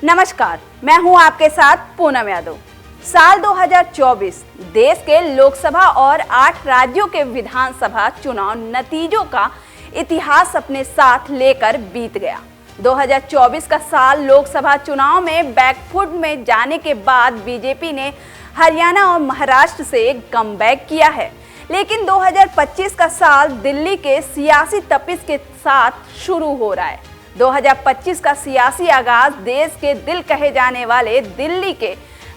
नमस्कार, मैं हूं आपके साथ पूनम यादव। साल 2024 देश के लोकसभा और 8 राज्यों के विधानसभा चुनाव नतीजों का इतिहास अपने साथ लेकर बीत गया। 2024 का साल लोकसभा चुनाव में बैकफुट में जाने के बाद बीजेपी ने हरियाणा और महाराष्ट्र से कमबैक किया है, लेकिन 2025 का साल दिल्ली के सियासी तपिश के साथ शुरू हो रहा है। 2025 का सियासी आगाज देश के दिल कहे जाने वाले दिल्ली के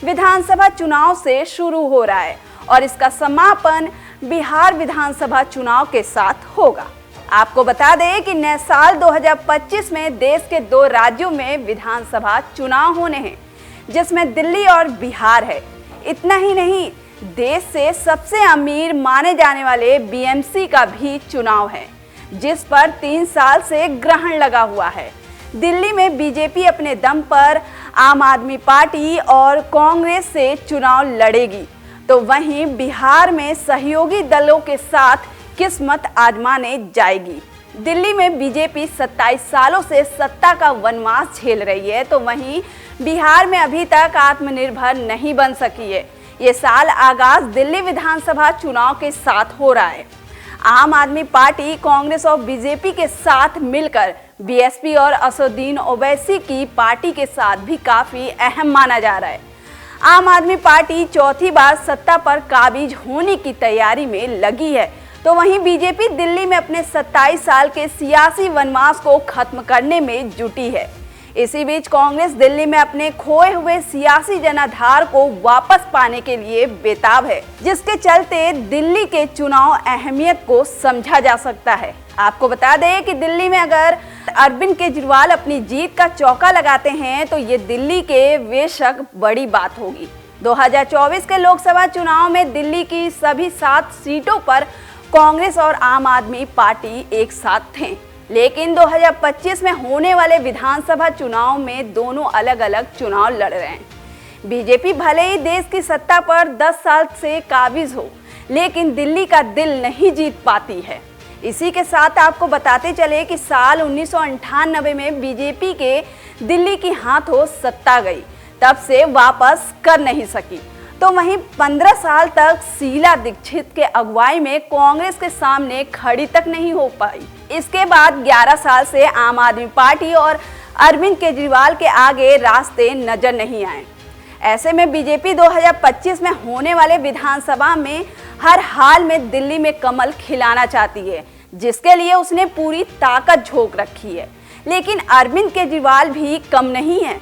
विधानसभा चुनाव से शुरू हो रहा है और इसका समापन बिहार विधानसभा चुनाव के साथ होगा। आपको बता दें कि नए साल 2025 में देश के 2 राज्यों में विधानसभा चुनाव होने हैं, जिसमें दिल्ली और बिहार है। इतना ही नहीं, देश से सबसे अमीर माने जाने वाले बीएमसी का भी चुनाव है, जिस पर 3 साल से ग्रहण लगा हुआ है। दिल्ली में बीजेपी अपने दम पर आम आदमी पार्टी और कांग्रेस से चुनाव लड़ेगी, तो वहीं बिहार में सहयोगी दलों के साथ किस्मत आजमाने जाएगी। दिल्ली में बीजेपी 27 सालों से सत्ता का वनवास झेल रही है, तो वहीं बिहार में अभी तक आत्मनिर्भर नहीं बन सकी है। ये साल आगाज दिल्ली विधानसभा चुनाव के साथ हो रहा है। आम आदमी पार्टी कांग्रेस और बीजेपी के साथ मिलकर बीएसपी और असदुद्दीन ओवैसी की पार्टी के साथ भी काफी अहम माना जा रहा है। आम आदमी पार्टी चौथी बार सत्ता पर काबिज होने की तैयारी में लगी है, तो वहीं बीजेपी दिल्ली में अपने 27 साल के सियासी वनवास को खत्म करने में जुटी है। इसी बीच कांग्रेस दिल्ली में अपने खोए हुए सियासी जनाधार को वापस पाने के लिए बेताब है, जिसके चलते दिल्ली के चुनाव अहमियत को समझा जा सकता है। आपको बता दें कि दिल्ली में अगर अरविंद केजरीवाल अपनी जीत का चौका लगाते हैं तो ये दिल्ली के बेशक बड़ी बात होगी। 2024 के लोकसभा चुनाव में दिल्ली की सभी 7 सीटों पर कांग्रेस और आम आदमी पार्टी एक साथ थे, लेकिन 2025 में होने वाले विधानसभा चुनाव में दोनों अलग अलग चुनाव लड़ रहे हैं। बीजेपी भले ही देश की सत्ता पर 10 साल से काबिज हो, लेकिन दिल्ली का दिल नहीं जीत पाती है। इसी के साथ आपको बताते चले कि साल 1998 में बीजेपी के दिल्ली की हाथों सत्ता गई, तब से वापस कर नहीं सकी। तो वहीं 15 साल तक शीला दीक्षित के अगुवाई में कांग्रेस के सामने खड़ी तक नहीं हो पाई। इसके बाद 11 साल से आम आदमी पार्टी और अरविंद केजरीवाल के आगे रास्ते नजर नहीं आए। ऐसे में बीजेपी 2025 में होने वाले विधानसभा में हर हाल में दिल्ली में कमल खिलाना चाहती है, जिसके लिए उसने पूरी ताकत झोंक रखी है। लेकिन अरविंद केजरीवाल भी कम नहीं है।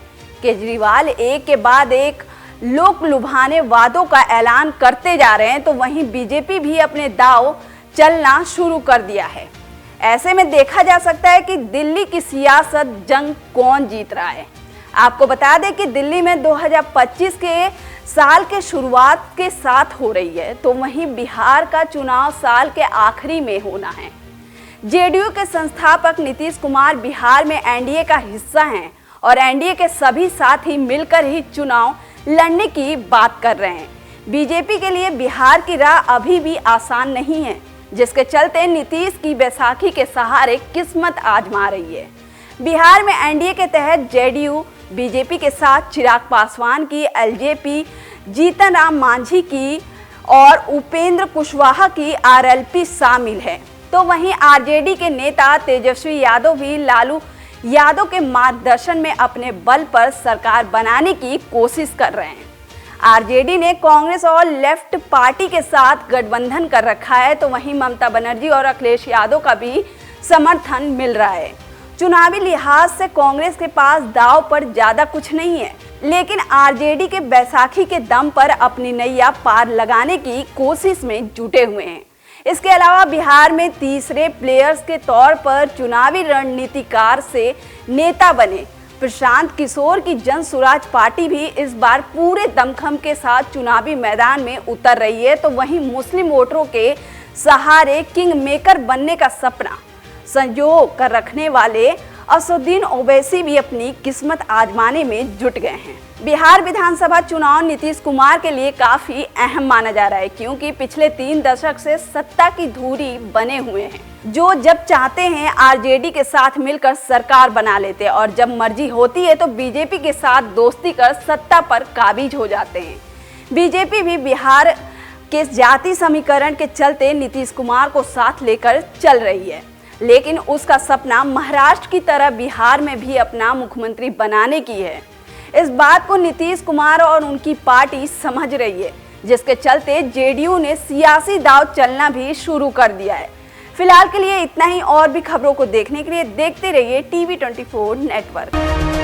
केजरीवाल एक के बाद एक लोक लुभाने वादों का ऐलान करते जा रहे हैं, तो वहीं बीजेपी भी अपने दांव चलना शुरू कर दिया है। ऐसे में देखा जा सकता है कि दिल्ली की सियासत जंग कौन जीत रहा है। आपको बता दें कि दिल्ली में 2025 के साल के शुरुआत के साथ हो रही है, तो वहीं बिहार का चुनाव साल के आखिरी में होना है। जेडीयू के संस्थापक नीतीश कुमार बिहार में एनडीए का हिस्सा हैं और एनडीए के सभी साथी मिलकर ही चुनाव लड़ने की बात कर रहे हैं। बीजेपी के लिए बिहार की राह अभी भी आसान नहीं है, जिसके चलते नीतीश की बैसाखी के सहारे किस्मत आजमा रही है। बिहार में एनडीए के तहत जेडीयू बीजेपी के साथ चिराग पासवान की, एलजेपी जीतन राम मांझी की और उपेंद्र कुशवाहा की आरएलपी शामिल है। तो वहीं आरजेडी के नेता तेजस्वी यादव भी लालू यादव के मार्गदर्शन में अपने बल पर सरकार बनाने की कोशिश कर रहे हैं। आरजेडी ने कांग्रेस और लेफ्ट पार्टी के साथ गठबंधन कर रखा है, तो वहीं ममता बनर्जी और अखिलेश यादव का भी समर्थन मिल रहा है। चुनावी लिहाज से कांग्रेस के पास दांव पर ज्यादा कुछ नहीं है, लेकिन आरजेडी के बैसाखी के दम पर अपनी नैया पार लगाने की कोशिश में जुटे हुए हैं। इसके अलावा बिहार में तीसरे प्लेयर्स के तौर पर चुनावी रणनीतिकार से नेता बने प्रशांत किशोर की जन स्वराज पार्टी भी इस बार पूरे दमखम के साथ चुनावी मैदान में उतर रही है। तो वहीं मुस्लिम वोटरों के सहारे किंग मेकर बनने का सपना संजो कर रखने वाले असदुद्दीन ओवैसी भी अपनी किस्मत आजमाने में जुट गए हैं। बिहार विधानसभा चुनाव नीतीश कुमार के लिए काफी अहम माना जा रहा है, क्योंकि पिछले 3 दशक से सत्ता की धुरी बने हुए हैं, जो जब चाहते हैं आरजेडी के साथ मिलकर सरकार बना लेते हैं और जब मर्जी होती है तो बीजेपी के साथ दोस्ती कर सत्ता पर काबिज हो जाते हैं। बीजेपी भी बिहार के जाति समीकरण के चलते नीतीश कुमार को साथ लेकर चल रही है, लेकिन उसका सपना महाराष्ट्र की तरह बिहार में भी अपना मुख्यमंत्री बनाने की है। इस बात को नीतीश कुमार और उनकी पार्टी समझ रही है, जिसके चलते जेडीयू ने सियासी दांव चलना भी शुरू कर दिया है। फिलहाल के लिए इतना ही। और भी खबरों को देखने के लिए देखते रहिए टीवी 24 नेटवर्क।